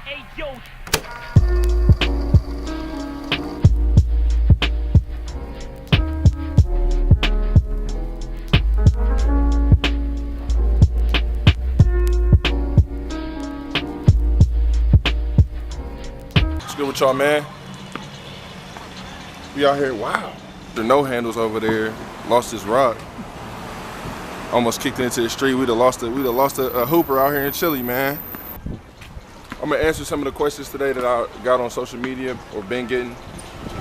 Hey, yo. What's good with y'all, man? We out here, wow. There are no handles over there. Lost his rock. Almost kicked it into the street. We'd have lost a hooper out here in Chile, man. I'm gonna answer some of the questions today that I got on social media or been getting.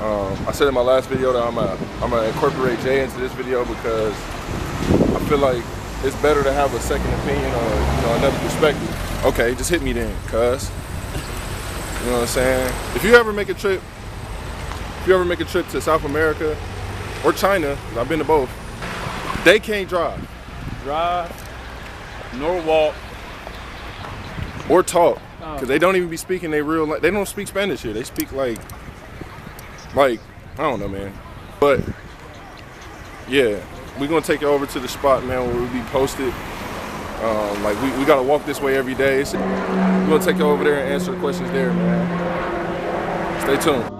I said in my last video that I'm gonna incorporate Jay into this video because I feel like it's better to have a second opinion or another perspective. Okay, just hit me then, cuz. You know what I'm saying? If you ever make a trip to South America or China, 'cause I've been to both, they can't drive Nor walk. or talk, because they don't even be speaking they don't speak Spanish here. They speak like I don't know, man. But yeah, we're gonna take it over to the spot, man, where we'll be posted. We gotta walk this way every day. So we're gonna take it over there and answer the questions there, man. Stay tuned.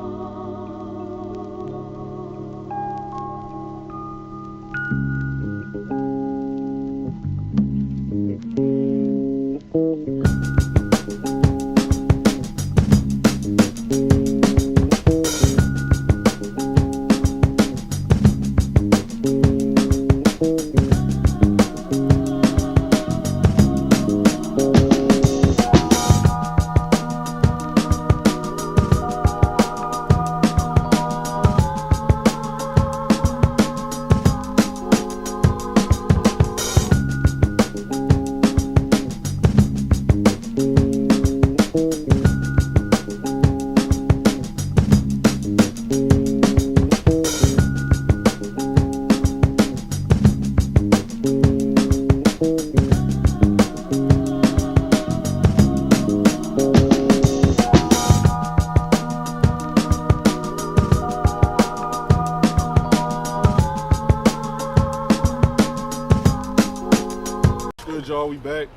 Y'all, we back.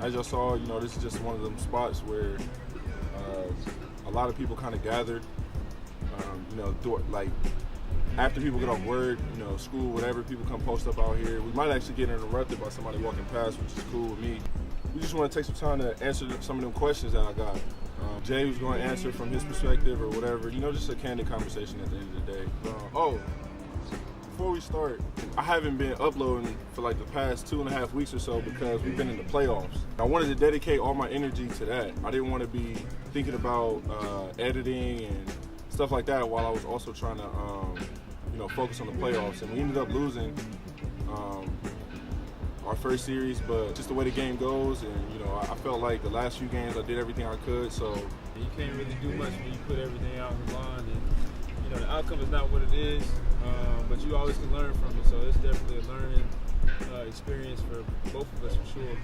As y'all saw, this is just one of them spots where a lot of people kind of gathered. After people get off work, school, whatever, people come post up out here. We might actually get interrupted by somebody walking past, which is cool with me. We just want to take some time to answer some of them questions that I got. Jay was going to answer from his perspective or whatever. Just a candid conversation at the end of the day. Before we start, I haven't been uploading for like the past 2.5 weeks or so because we've been in the playoffs. I wanted to dedicate all my energy to that. I didn't want to be thinking about editing and stuff like that while I was also trying to, focus on the playoffs. And we ended up losing our first series, but just the way the game goes, and I felt like the last few games I did everything I could. So you can't really do much when you put everything out on the line, and the outcome is not what it is. But you always can learn from it, so it's definitely a learning experience for both of us, for sure.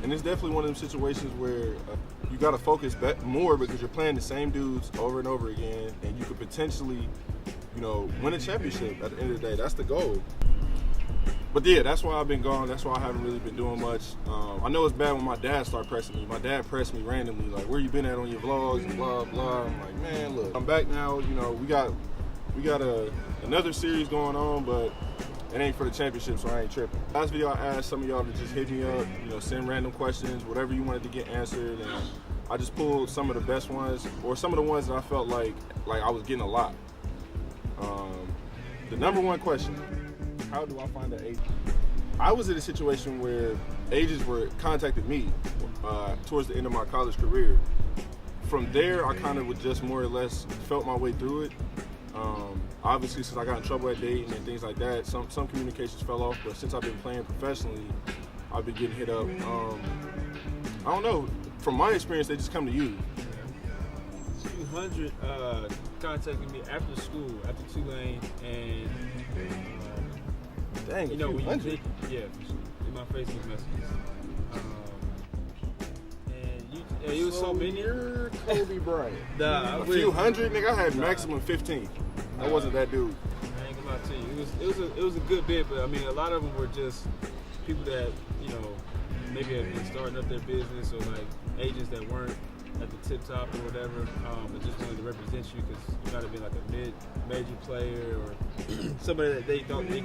And it's definitely one of them situations where you got to focus more because you're playing the same dudes over and over again, and you could potentially, win a championship at the end of the day. That's the goal. But yeah, that's why I've been gone. That's why I haven't really been doing much. I know it's bad when my dad started pressing me. My dad pressed me randomly, like, where you been at on your vlogs and blah, blah. I'm like, man, look, I'm back now. We got another series going on, but it ain't for the championship, so I ain't tripping. Last video, I asked some of y'all to just hit me up, send random questions, whatever you wanted to get answered, and I just pulled some of the best ones, or some of the ones that I felt like I was getting a lot. The number one question: how do I find an agent? I was in a situation where agents were contacting me towards the end of my college career. From there, I kind of would just more or less felt my way through it. Obviously, since I got in trouble at dating and things like that, some communications fell off. But since I've been playing professionally, I've been getting hit up. I don't know. From my experience, they just come to you. 200 contacted me after school, after Tulane, and dang, when you think, yeah, for sure, in my Facebook messages. And it was so many. You're Kobe Bryant. Nah, a few hundred, nigga. I had maximum 15. I wasn't that dude. I ain't gonna lie to you. It was a good bit, but I mean, a lot of them were just people that, you know, maybe have been starting up their business, or like agents that weren't at the tip top or whatever, but just wanted to represent you because you might have been like a mid-major player or somebody that they thought they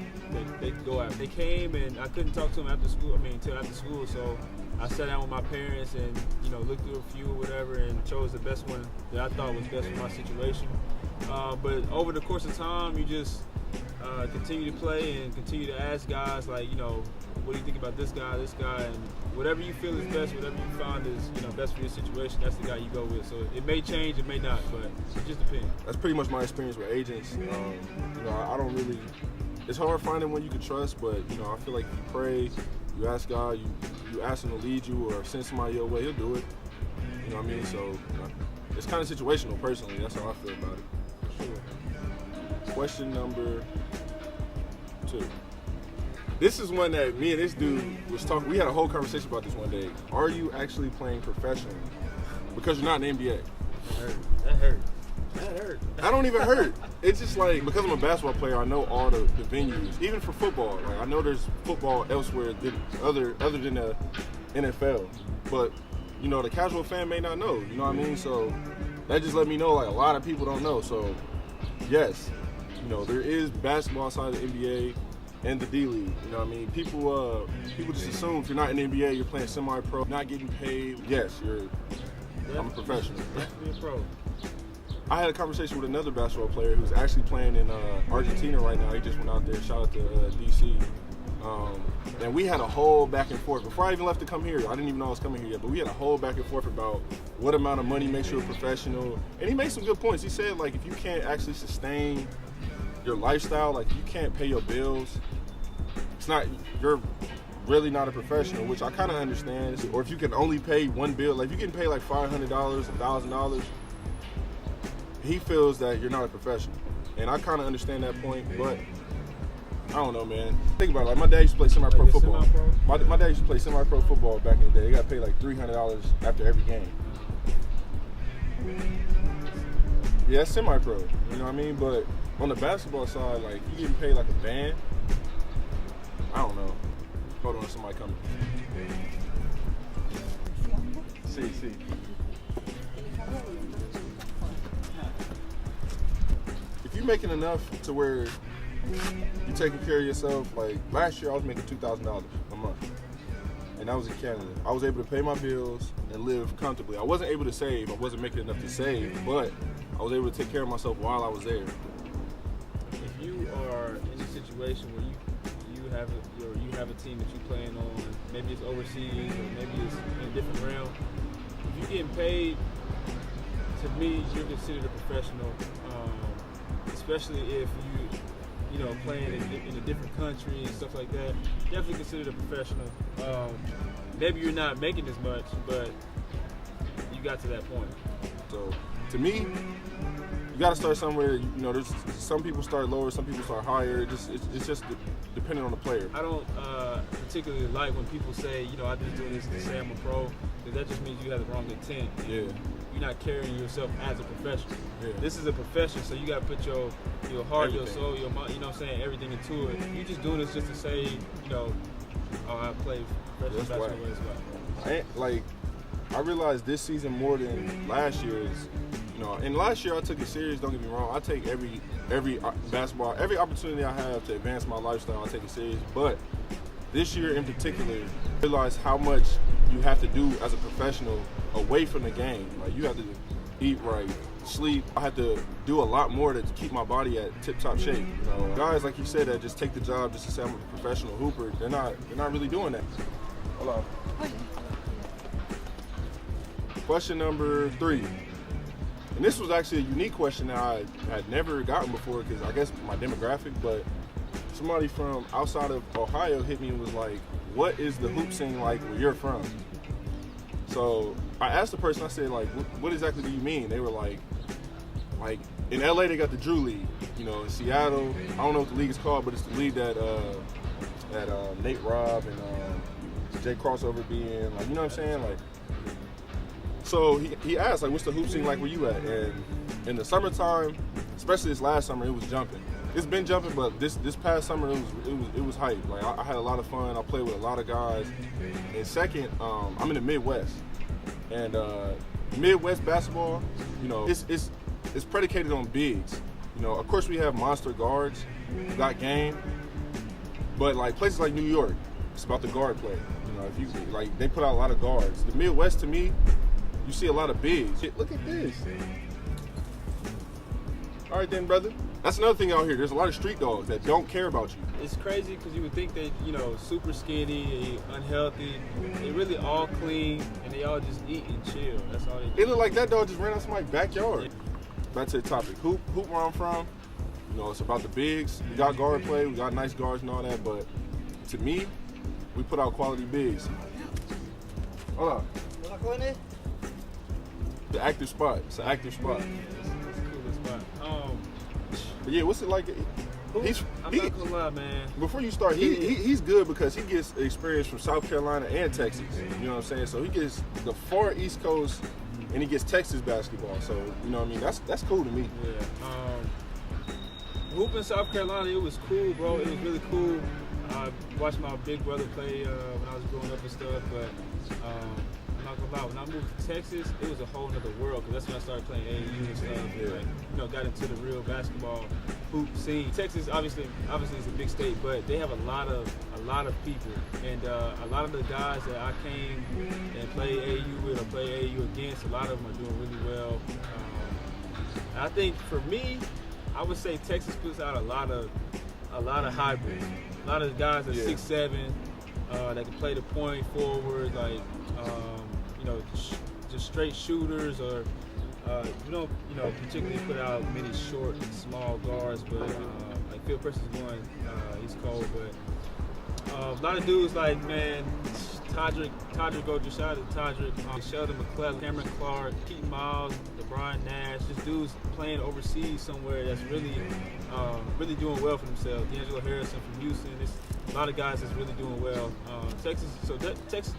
could go after. They came and I couldn't talk to them till after school, so I sat down with my parents and, you know, looked through a few or whatever and chose the best one that I thought was best for my situation. But over the course of time, you just continue to play and continue to ask guys, like, you know, what do you think about this guy, and whatever you feel is best, whatever you find is, you know, best for your situation, that's the guy you go with. So it may change, it may not, but it just depends. That's pretty much my experience with agents. You know, I don't really. It's hard finding one you can trust, but you know, I feel like if you pray, you ask God, you ask Him to lead you or send somebody your way, He'll do it. You know what I mean? So it's kind of situational, personally. That's how I feel about it. For sure. Question number 2. This is one that me and this dude was talking. We had a whole conversation about this one day. Are you actually playing professionally? Because you're not in the NBA. That hurt. I don't even hurt. It's just like, because I'm a basketball player, I know all the venues. Even for football, like I know there's football elsewhere other than the NFL. But you know, the casual fan may not know. You know what I mean? So that just let me know, like, a lot of people don't know. So yes, you know, there is basketball outside of the NBA and the D League. You know what I mean? People just assume if you're not in the NBA, you're playing semi-pro, not getting paid. Yes, I'm a professional. Definitely a pro. I had a conversation with another basketball player who's actually playing in Argentina right now. He just went out there. Shout out to DC. And we had a whole back and forth. Before I even left to come here, I didn't even know I was coming here yet, but we had a whole back and forth about what amount of money makes you a professional. And he made some good points. He said, like, if you can't actually sustain your lifestyle, like, you can't pay your bills, you're really not a professional, which I kind of understand. Or if you can only pay one bill, like if you can pay like $500, $1,000, he feels that you're not a professional. And I kind of understand that point, but I don't know, man. Think about it. Like, my dad used to play semi-pro football. Semi-pro? My dad used to play semi-pro football back in the day. They got paid like $300 after every game. Yeah, that's semi-pro. You know what I mean? But on the basketball side, like, you getting paid like a band. I don't know. Hold on, somebody coming. See. If you're making enough to where you're taking care of yourself, like last year I was making $2,000 a month. And that was in Canada. I was able to pay my bills and live comfortably. I wasn't able to save. I wasn't making enough to save, but I was able to take care of myself while I was there. If you are in a situation where you have a team that you're playing on, maybe it's overseas or maybe it's in a different realm, if you're getting paid, to me, you're considered a professional, especially if you know, playing in a different country and stuff like that. Definitely considered a professional. Maybe you're not making as much, but you got to that point. So, to me, you got to start somewhere. You know, there's some people start lower, some people start higher. It's just depending on the player. I don't particularly like when people say, you know, I'm just doing this to say I'm a pro, because that just means you have the wrong intent. Yeah. You're not carrying yourself as a professional. Yeah. This is a profession, so you got to put your heart, Everything. your soul, your mind, you know what I'm saying, everything into it. You just doing this just to say, you know, oh, I play professional basketball as well. I realized this season more than last year's. You know, and last year I took it serious. Don't get me wrong. I take every basketball, every opportunity I have to advance my lifestyle, I take it serious. But this year in particular, I realized how much you have to do as a professional away from the game. Like, you have to eat right, sleep. I had to do a lot more to keep my body at tip-top shape. You know, guys like you said that just take the job just to say I'm a professional hooper. They're not really doing that. Hello. Question number 3. And this was actually a unique question that I had never gotten before, because I guess my demographic, but somebody from outside of Ohio hit me and was like, what is the hoop scene like where you're from? So I asked the person, I said, like, what exactly do you mean? They were like in LA they got the Drew League. You know, in Seattle, I don't know what the league is called, but it's the league that Nate Robb and Jay Crossover be in. Like, you know what I'm saying? Like, so he asked, like, what's the hoop scene like where you at? And in the summertime, especially this last summer, it was jumping. it's been jumping, but this past summer it was hype. Like I had a lot of fun. I played with a lot of guys. And second, I'm in the Midwest, and Midwest basketball, you know, it's predicated on bigs. You know, of course we have monster guards, got game, but like places like New York, it's about the guard play. You know, if you like, they put out a lot of guards. The Midwest, to me, you see a lot of bigs. Look at this. All right then, brother. That's another thing out here. There's a lot of street dogs that don't care about you. It's crazy because you would think that, you know, super skinny, unhealthy, they really all clean and they all just eat and chill. That's all they do. It looked like that dog just ran out somebody's backyard. Back to the topic. Hoop where I'm from, you know, it's about the bigs. We got guard play, we got nice guards and all that, but to me, we put out quality bigs. Hold on. The active spot. It's an active spot. It's a cool spot. But yeah, what's it like? I'm not gonna lie, man. Before you start, he's good because he gets experience from South Carolina and Texas. You know what I'm saying? So he gets the far East Coast and he gets Texas basketball. So, you know what I mean? That's cool to me. Yeah. Hooping South Carolina, it was cool, bro. It was really cool. I watched my big brother play when I was growing up and stuff, but I'm not gonna lie, when I moved to Texas, it was a whole nother world, because that's when I started playing AAU and stuff. Yeah. Like, you know, got into the real basketball hoop scene. Texas obviously is a big state, but they have a lot of people, and a lot of the guys that I came and played AAU with or play AAU against, a lot of them are doing really well. I think for me, I would say Texas puts out a lot of hybrids. A lot of guys are 6'7", that can play the point forward, like you know, just straight shooters, or we don't, you know, particularly put out many short and small guards, but like Phil Preston's one, he's cold, but a lot of dudes like, man, Todrick Gojo, shout out to Todrick, Sheldon McClellan, Cameron Clark, Keaton Miles, LeBron Nash, just dudes playing overseas somewhere that's really doing well for themselves. D'Angelo Harrison from Houston, there's a lot of guys that's really doing well. Texas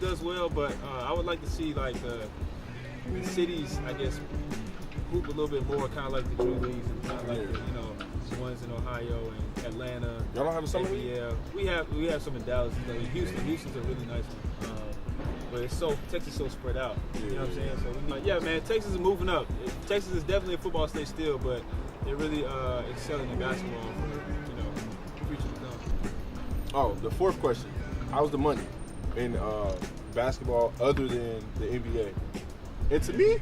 does well, but I would like to see like the cities, I guess, hoop a little bit more, kind of like the Drew Leagues and kind of like the, you know, the ones in Ohio and Atlanta. Y'all don't have a summer league? Yeah, we have some in Dallas. Houston's a really nice one. But Texas is so spread out. You know what I'm saying? So yeah, man, Texas is moving up. Texas is definitely a football state still, but they're really excelling in basketball for, you know, future to come. Oh, the fourth question: how's the money in basketball other than the NBA? And to me,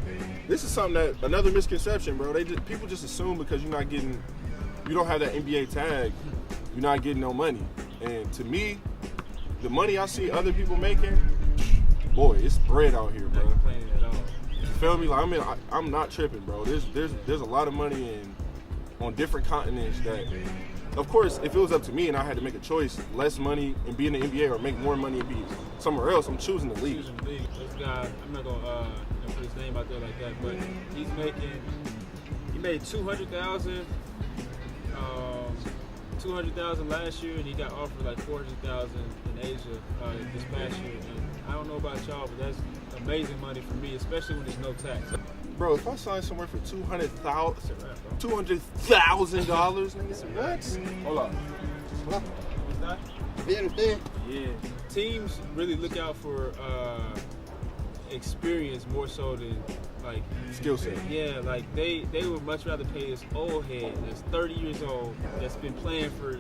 this is something that another misconception, bro. People just assume because you don't have that NBA tag, you're not getting no money. And to me, the money I see other people making, boy, it's bread out here, bro. Not complaining at all. You feel me? Like I'm not tripping, bro. There's a lot of money on different continents that, of course, if it was up to me and I had to make a choice, less money and be in the NBA or make more money and be somewhere else, I'm choosing the league. This guy, I'm not gonna put his name out there like that, but he made $200,000 last year, and he got offered like $400,000 in Asia this past year. And I don't know about y'all, but that's amazing money for me, especially when there's no tax. Bro, if I sign somewhere for $200,000, nigga, what? Hold on. Yeah. Teams really look out for experience more so than like Skill set. Yeah, like they would much rather pay this old head that's 30 years old, that's been playing for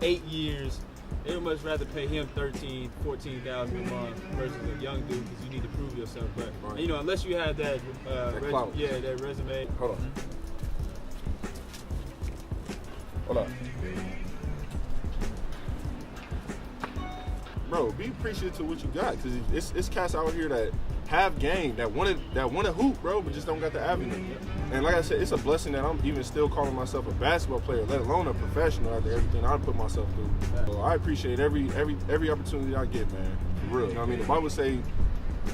8 years. They would much rather pay him $13,000, $14,000 a month versus a young dude, because you need to prove yourself. But right. You know, unless you have that, that resume. Hold on. Bro, be appreciative to what you got, because it's cats out here that have game, that want to hoop, bro, but just don't got the avenue. And like I said, it's a blessing that I'm even still calling myself a basketball player, let alone a professional after everything I put myself through. So I appreciate every opportunity I get, man. For real. You know what I mean? The Bible say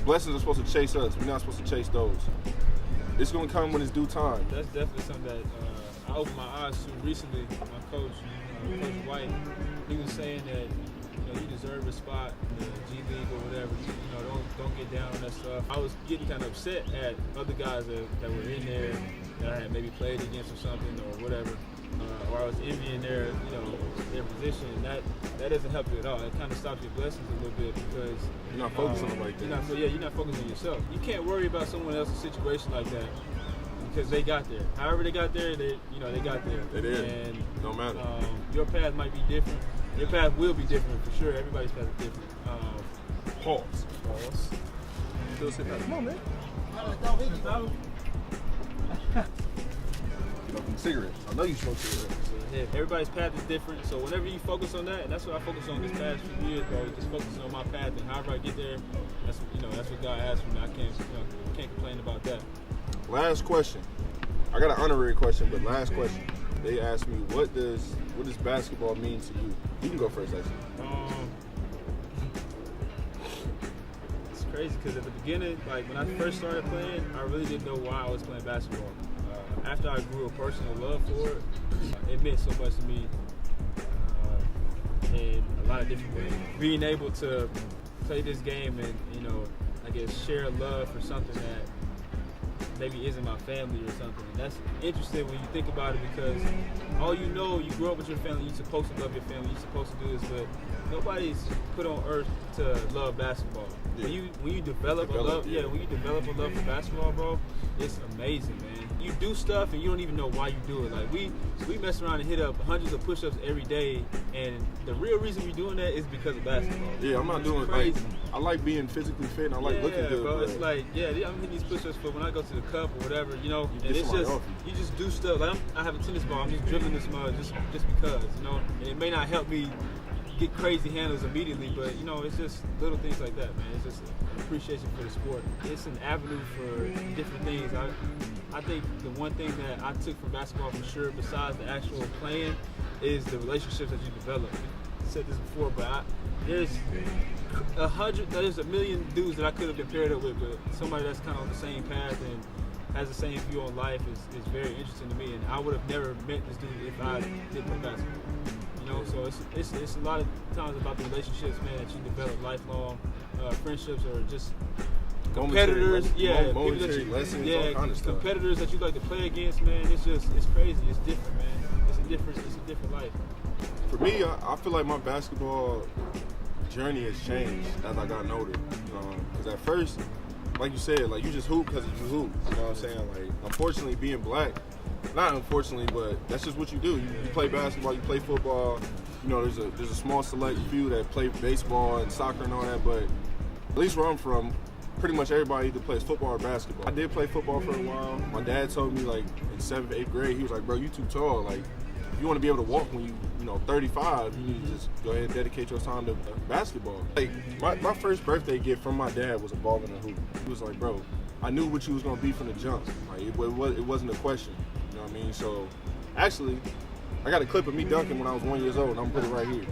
blessings are supposed to chase us. We're not supposed to chase those. It's gonna come when it's due time. That's definitely something that I opened my eyes to recently. My coach, Coach White, he was saying that, you know, you deserve a spot in the G League or whatever. You know, don't get down on that stuff. I was getting kind of upset at other guys that were in there that I had maybe played against or something or whatever. or I was envying their, their position. And that doesn't help you at all. It kind of stops your blessings a little bit because you're not focusing on like that. You're not focusing on yourself. You can't worry about someone else's situation like that because they got there. However they got there, they got there. They did. And no matter. Your path might be different. Your path will be different for sure. Everybody's path is different. Pause. Still sitting there. Come on, man. Smoking cigarettes. I know you smoke cigarettes. Yeah, everybody's path is different. So whenever you focus on that, and that's what I focus on this past few years, bro. Just focusing on my path, and however I get there, that's what God asked me. I can't complain about that. Last question. I got an honorary question, but last question. They asked me, what does basketball mean to you? You can go first, actually. It's crazy because at the beginning, like when I first started playing, I really didn't know why I was playing basketball. After I grew a personal love for it, it meant so much to me in a lot of different ways. Being able to play this game and, I guess share love for something that maybe isn't my family or something. And that's interesting when you think about it because you grow up with your family, you're supposed to love your family, you're supposed to do this, but nobody's put on earth to love basketball. Yeah. When you develop a love for basketball, bro, it's amazing, man. You do stuff and you don't even know why you do it. Like we mess around and hit up hundreds of push-ups every day, and the real reason we're doing that is because of basketball. Yeah, I'm not doing crazy. I like being physically fit and I like looking good. Bro, it's like, I'm hitting these push-ups for when I go to the cup or whatever, and it's just you just do stuff. Like I have a tennis ball, I'm just dribbling this mud just because, and it may not help me get crazy handles immediately, but it's just little things like that, man. It's just an appreciation for the sport. It's an avenue for different things. I think the one thing that I took from basketball for sure, besides the actual playing, is the relationships that you develop. I said this before, but there's a million dudes that I could have been paired up with, but somebody that's kind of on the same path and has the same view on life is very interesting to me, and I would have never met this dude if I didn't play basketball. So it's a lot of times about the relationships, man, that you develop lifelong friendships or just competitors, competitors that you like to play against, man. It's crazy. It's different, man. It's a different life. For me, I feel like my basketball journey has changed as I got older. Because at first, like you said, like you just hoop because you hoop. You know what I'm saying? Like, unfortunately, being black. Not unfortunately, but that's just what you do. You play basketball, you play football. There's a small select few that play baseball and soccer and all that, but at least where I'm from, pretty much everybody either plays football or basketball. I did play football for a while. My dad told me, like, in 7th, 8th grade, he was like, bro, you too tall. Like, if you want to be able to walk when you 35, you need to just go ahead and dedicate your time to basketball. Like, my first birthday gift from my dad was a ball and a hoop. He was like, bro, I knew what you was going to be from the jump. Like, it wasn't a question. You know what I mean? So, actually, I got a clip of me dunking when I was 1 year old, and I'm going to put it right here.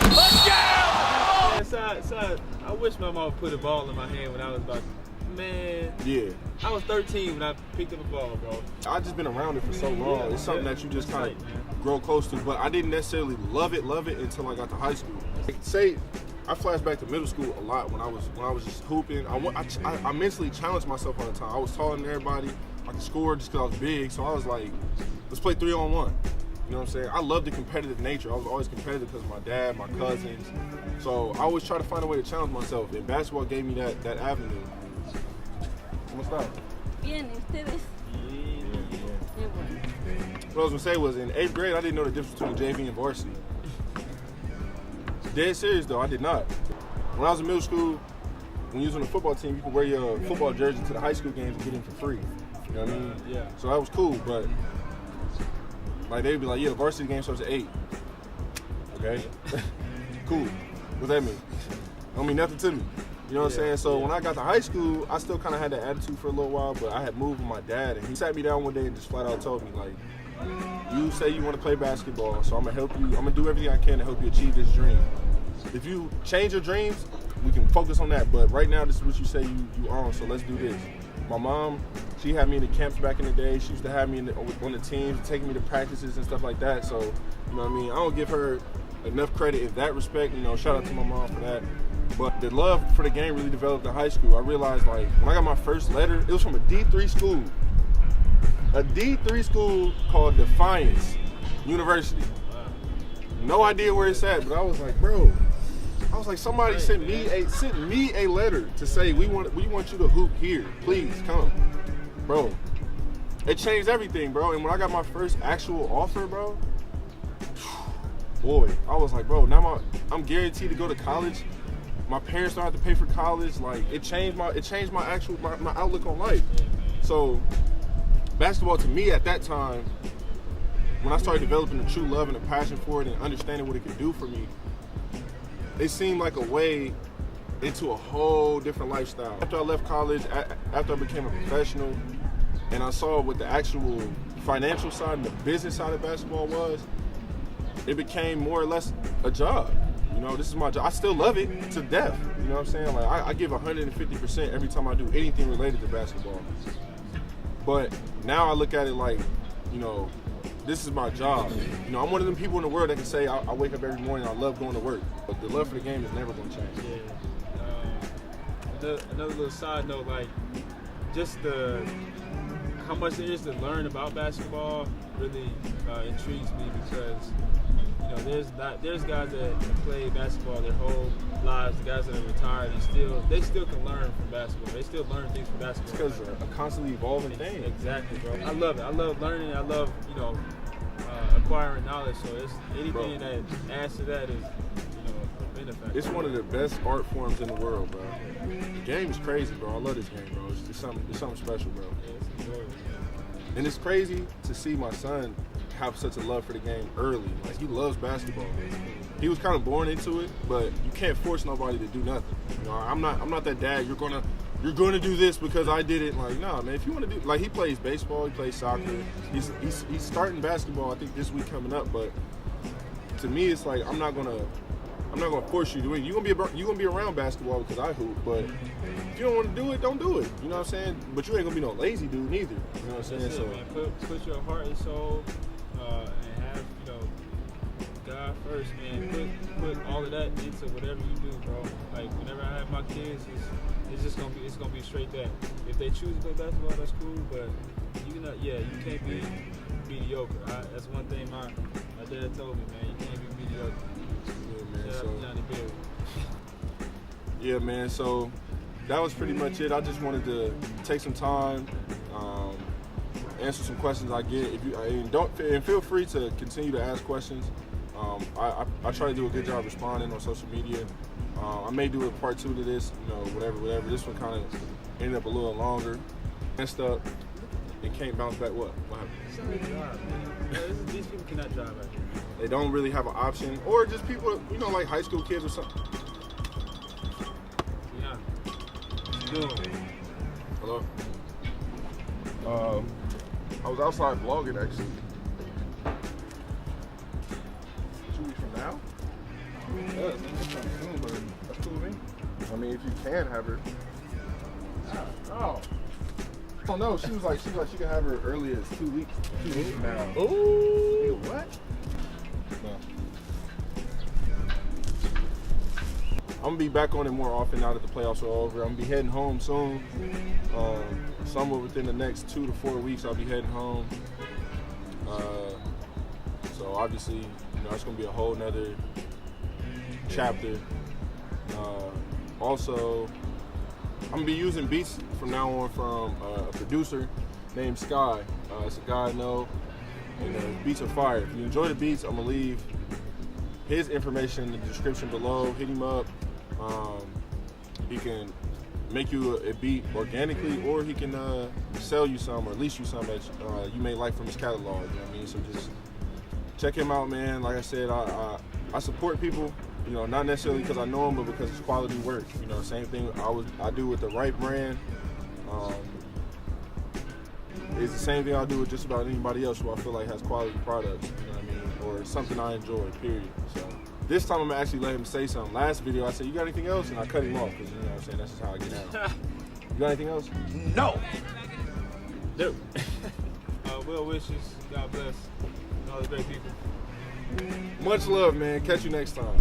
Let's go! Yeah, I wish my mom put a ball in my hand when I was about, Yeah. I was 13 when I picked up a ball, bro. I've just been around it for so long. It's something that you just kind of grow close to, but I didn't necessarily love it until I got to high school. Say, I flash back to middle school a lot when I was just hooping. I mentally challenged myself all the time. I was taller than everybody. I could score just because I was big, so I was like, let's play 3-on-1. You know what I'm saying? I love the competitive nature. I was always competitive because of my dad, my cousins. So I always try to find a way to challenge myself, and basketball gave me that avenue. What's that? Bien, ustedes. What I was gonna say was in 8th grade, I didn't know the difference between JV and varsity. Dead serious though, I did not. When I was in middle school, when you was on the football team, you could wear your football jersey to the high school games and get in for free. You know what I mean? Yeah. So that was cool, but like they'd be like, yeah, the varsity game starts at 8. Okay? Cool. What that mean? Don't mean nothing to me. You know what I'm saying? So when I got to high school, I still kind of had that attitude for a little while, but I had moved with my dad, and he sat me down one day and just flat out told me, like, you say you want to play basketball, so I'm going to help you. I'm going to do everything I can to help you achieve this dream. If you change your dreams, we can focus on that, but right now this is what you say you own, so let's do this. My mom, She had me in the camps back in the day. She used to have me on the teams, taking me to practices and stuff like that. So, you know what I mean? I don't give her enough credit in that respect. You know, shout out to my mom for that. But the love for the game really developed in high school. I realized, like, when I got my first letter, it was from a D3 school. A D3 school called Defiance University. No idea where it's at, but I was like, bro, somebody sent me a letter to say we want you to hoop here. Please come. Bro, it changed everything, bro. And when I got my first actual offer, bro, boy, I was like, bro, now I'm guaranteed to go to college. My parents don't have to pay for college. Like, it changed my outlook on life. So basketball to me at that time, when I started developing a true love and a passion for it and understanding what it could do for me, it seemed like a way into a whole different lifestyle. After I left college, after I became a professional, and I saw what the actual financial side and the business side of basketball was, it became more or less a job. You know, this is my job. I still love it to death. You know what I'm saying? Like, I give 150% every time I do anything related to basketball. But now I look at it like, you know, this is my job. You know, I'm one of them people in the world that can say I wake up every morning, I love going to work. But the love for the game is never going to change. Yeah. Another little side note, like, just how much there is to learn about basketball really intrigues me, because, you know, there's guys that have played basketball their whole lives, the guys that are retired, and they still can learn from basketball. They still learn things from basketball. It's because it's a constantly evolving thing. Exactly, bro. I love it. I love learning. I love, you know, acquiring knowledge. So it's anything that adds to that is, you know, a benefit. It's one of the best art forms in the world, bro. The game is crazy, bro. I love this game, bro. It's something special, bro. Yeah, it's enjoyable. And it's crazy to see my son have such a love for the game early. Like, he loves basketball. He was kind of born into it, but you can't force nobody to do nothing. You know, I'm not that dad. You're gonna do this because I did it. Like, nah, man. If you want to do, like, he plays baseball, he plays soccer. He's starting basketball, I think, this week coming up. But to me, it's like I'm not gonna force you to do it. You're gonna be around basketball because I hoop. But if you don't want to do it, don't do it. You know what I'm saying? But you ain't gonna be no lazy dude neither. You know what I'm saying? So, man, put your heart and soul and have, you know, God first, man. Put all of that into whatever you do, bro. Like, whenever I have my kids, it's gonna be straight that. If they choose to play basketball, that's cool. But you can't be mediocre. That's one thing my dad told me, man. You can't be mediocre. Yeah, man. Shout out to Johnny Berry. Yeah, man. So that was pretty much it. I just wanted to take some time, answer some questions I get. And feel free to continue to ask questions. I try to do a good job responding on social media. I may do a part 2 to this, you know, whatever. This one kind of ended up a little longer. Messed up and can't bounce back. What happened? Sorry, drive, man. These people cannot drive out here. They don't really have an option, or just people, you know, like high school kids or something. Yeah. Hello. I was outside vlogging actually. 2 weeks from now? Yeah, that's kind of soon, but that's cool with me. I mean, if you can have her. Oh. I don't know. She was like she could have her early as 2 weeks. 2 weeks from now. Ooh. What? No. I'm gonna be back on it more often now that the playoffs are over. I'm gonna be heading home soon. Somewhere within the next 2 to 4 weeks, I'll be heading home. So obviously, you know, it's gonna be a whole nother chapter. Also, I'm gonna be using beats from now on from a producer named Skye. It's a guy I know, and the beats are fire. If you enjoy the beats, I'm gonna leave his information in the description below. Hit him up. He can make you a beat organically, or he can sell you some or lease you some that you may like from his catalog. You know what I mean? So just check him out, man. Like I said, I support people, you know, not necessarily because I know them, but because it's quality work. You know, same thing I do with the right brand. It's the same thing I do with just about anybody else who I feel like has quality products. You know what I mean? Or something I enjoy. Period. So this time I'm gonna actually let him say something. Last video I said, "You got anything else?" And I cut him off because, you know what I'm saying, that's just how I get out. You got anything else? No. do. Well wishes. God bless. And all the great people. Much love, man. Catch you next time.